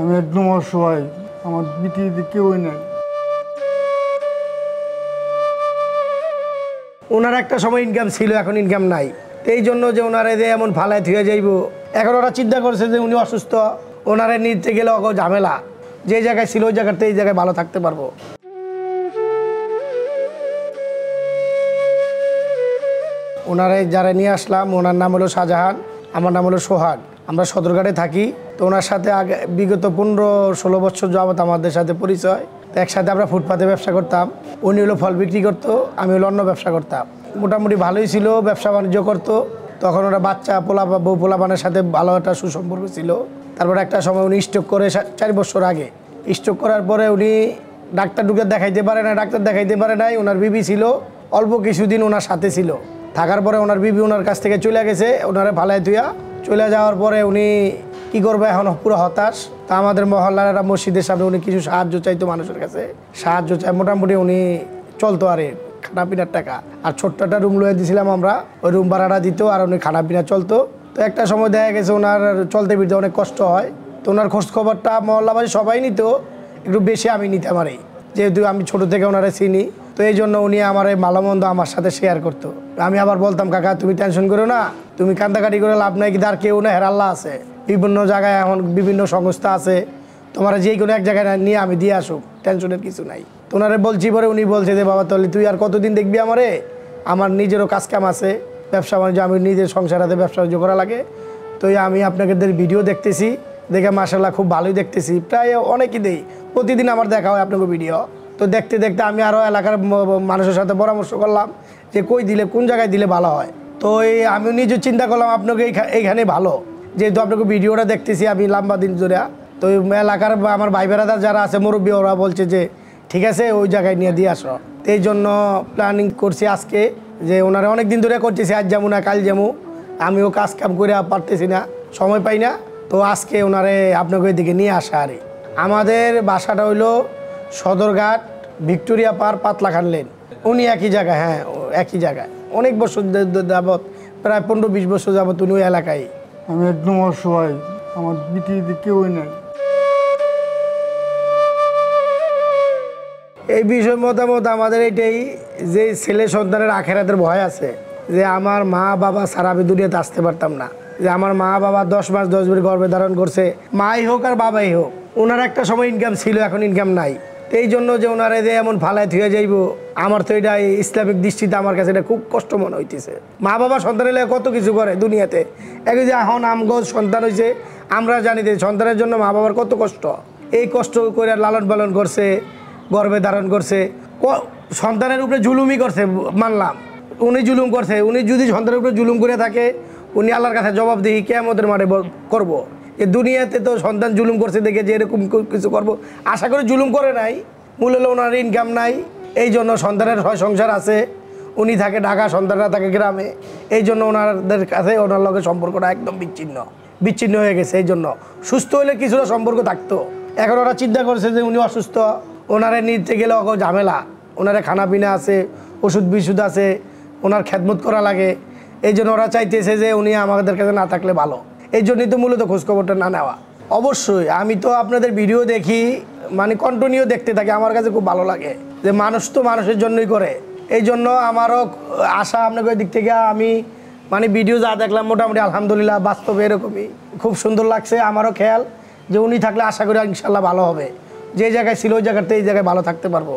আমি একদম অসহায়, আমার পৃথিবীতে কেউই নাই। ওনার একটা সময় ইনকাম ছিল, এখন ইনকাম নাই। এই জন্য যে ওনারে যে এমন ফালায় থুয়ে যাইব, এখন ওরা চিন্তা করছে যে উনি অসুস্থ, ওনারে নিতে গেলে অত ঝামেলা। যে জায়গায় ছিল ওই জায়গাতে এই জায়গায় ভালো থাকতে পারবো। ওনারে যারা নিয়ে আসলাম, ওনার নাম হলো শাহজাহান, আমার নাম হলো সোহাগ। আমরা সদরঘাটে থাকি। তো ওনার সাথে আগে বিগত 15-16 বছর যাবত আমাদের সাথে পরিচয়। তো একসাথে আমরা ফুটপাতে ব্যবসা করতাম। উনি হলো ফল বিক্রি করতো, আমি হলো অন্য ব্যবসা করতাম। মোটামুটি ভালোই ছিল, ব্যবসা বাণিজ্য করতো। তখন ওরা বাচ্চা বউ পোলাপানের সাথে ভালো একটা সুসম্পর্ক ছিল। তারপর একটা সময় উনি স্ট্রোক করে 4 বছর আগে। স্ট্রোক করার পরে উনি ডাক্তার দেখাইতে পারে নাই। ওনার বিবি ছিল, অল্প কিছুদিন ওনার সাথে ছিল। থাকার পরে ওনার বিবি ওনার কাছ থেকে চলে গেছে, ওনারে ফালায় তুইয়া চলে যাওয়ার পরে উনি কি করবে, এখন পুরো হতাশ। তা আমাদের মহল্লার একটা মসজিদের সামনে উনি কিছু সাহায্য চাইতো, মানুষের কাছে সাহায্য চাই। মোটামুটি উনি চলতো, আরে খানাপিনার টাকা আর ছোট্ট একটা রুম লয়ে দিয়েছিলাম আমরা, ওই রুম ভাড়াটা দিত আর উনি খানাপিনা চলতো। তো একটা সময় দেখা গেছে ওনার চলতে ফিরতে অনেক কষ্ট হয়। তো ওনার খোঁজ খবরটা মহল্লাবাসী সবাই নিত, একটু বেশি আমি নিতাম আর, যেহেতু আমি ছোট থেকে ওনারা চিনি। তো এই জন্য উনি আমার এই ভালো মন্দ আমার সাথে শেয়ার করতো। আমি আবার বলতাম, কাকা তুমি টেনশন করো না, তুমি কান্দাকাটি করে লাভ নাই, কিন্তু আর কেউ না, হেরাল্লাহ আছে। বিভিন্ন জায়গায় এখন বিভিন্ন সংস্থা আছে, তোমার যে কোনো এক জায়গায় নিয়ে আমি দিয়ে আসুক, টেনশনের কিছু নাই। তো ওনারে বলছি, পরে উনি বলছে যে বাবা তাহলে তুই আর কতদিন দেখবি আমারে, আমার নিজেরও কাজকাম আছে, ব্যবসা বাণিজ্য, আমি নিজের সংসারাতে ব্যবসা বাণিজ্য করা লাগে। তো আমি আপনাদের ভিডিও দেখতেছি, দেখে মাশাআল্লাহ খুব ভালোই দেখতেছি, প্রায় অনেকই দেই, প্রতিদিন আমার দেখা হয় আপনাকে ভিডিও। তো দেখতে দেখতে আমি আরও এলাকার মানুষের সাথে পরামর্শ করলাম যে কই দিলে, কোন জায়গায় দিলে ভালো হয়। তো আমি নিজে চিন্তা করলাম আপনাকে এইখানে ভালো, যেহেতু আপনাকে ভিডিওটা দেখতেছি আমি লম্বা দিন ধরে। তো এলাকার আমার ভাই বেড়াদার যারা আছে মুরব্বী, ওরা বলছে যে ঠিক আছে ওই জায়গায় নিয়ে দিয়ে আসো। তো এই জন্য প্ল্যানিং করছি আজকে, যে ওনারা অনেক দিন ধরে করতেছি, আজ যেমন না কাল যেমন, আমিও কাজ কাম করে পারতেছি না, সময় পাই না। তো আজকে ওনারে আপনাকে ওইদিকে নিয়ে আসা। আর আমাদের বাসাটা হইলো সদরঘাট, ভিক্টোরিয়া পার্ক, পাতলাখান লেন। উনি একই জায়গায়, হ্যাঁ একই জায়গায়, অনেক বছর যাবত, প্রায় 15-20 বছর যাবত উনি ওই এলাকায়। আমি একদম অসহায়, আমার পৃথিবীতে কেউই নাই। এই বিষয় মতামত আমাদের এটাই, যে ছেলে সন্তানের আখেরাতের ভয় আছে, যে আমার মা বাবা ছাড়া আমি দুনিয়াতে আসতে পারতাম না। যে আমার মা বাবা 10 মাস 10 দিন গর্ভে ধারণ করছে, মাই হোক আর বাবাই হোক, ওনার একটা সময় ইনকাম ছিল, এখন ইনকাম নাই। এই জন্য যে ওনারে যে এমন ফালায় থুয়ে যাইব, আমার তো এটা ইসলামিক দৃষ্টিতে আমার কাছে এটা খুব কষ্ট মনে হইতেছে। মা বাবা সন্তানের লেগে কত কিছু করে দুনিয়াতে, এক যে এখন আমগো সন্তান হয়েছে, আমরা জানি যে সন্তানের জন্য মা বাবার কত কষ্ট, এই কষ্ট করে লালন পালন করছে, গর্ভে ধারণ করছে, সন্তানের উপরে জুলুমই করছে, মানলাম উনি জুলুম করছে। উনি যদি সন্তানের উপরে জুলুম করে থাকে, উনি আল্লাহর কাছে জবাবদিহি কিয়ামতের মাঠে করব। এই দুনিয়াতে তো সন্তান জুলুম করছে দেখে যে এরকম কিছু করব আশা করে জুলুম করে নাই। মূল হলো ওনার ইনকাম নাই, এই জন্য সন্তানের হয় সংসার আছে, উনি থাকে ঢাকা, সন্তানরা থাকে গ্রামে। এই জন্য ওনাদের কাছে ওনার লগে সম্পর্কটা একদম বিচ্ছিন্ন হয়ে গেছে। এই জন্য সুস্থ হলে কিছুটা সম্পর্ক থাকতো। এখন ওরা চিন্তা করছে যে উনি অসুস্থ, ওনারে নিতে গেলে অত ঝামেলা, ওনারে খানাপিনা আছে, ওষুধ বিশুদ্ধ আছে, ওনার খেদমত করা লাগে। এই জন্য ওরা চাইতেছে যে উনি আমাদের কাছে না থাকলে ভালো। এই জন্যই তো মূলত খোঁজখবরটা না নেওয়া। অবশ্যই আমি তো আপনাদের ভিডিও দেখি, মানে কন্টিনিউ দেখতে থাকি, আমার কাছে খুব ভালো লাগে যে মানুষ তো মানুষের জন্যই করে। এই জন্য আমারও আশা আপনাকে ওই দিক থেকে, আমি মানে ভিডিও যা দেখলাম মোটামুটি আলহামদুলিল্লাহ বাস্তবে এরকমই খুব সুন্দর লাগছে। আমারও খেয়াল যে উনি থাকলে আশা করি ইনশাল্লাহ ভালো হবে, যে জায়গায় ছিল ওই জায়গাতে এই জায়গায় ভালো থাকতে পারবো।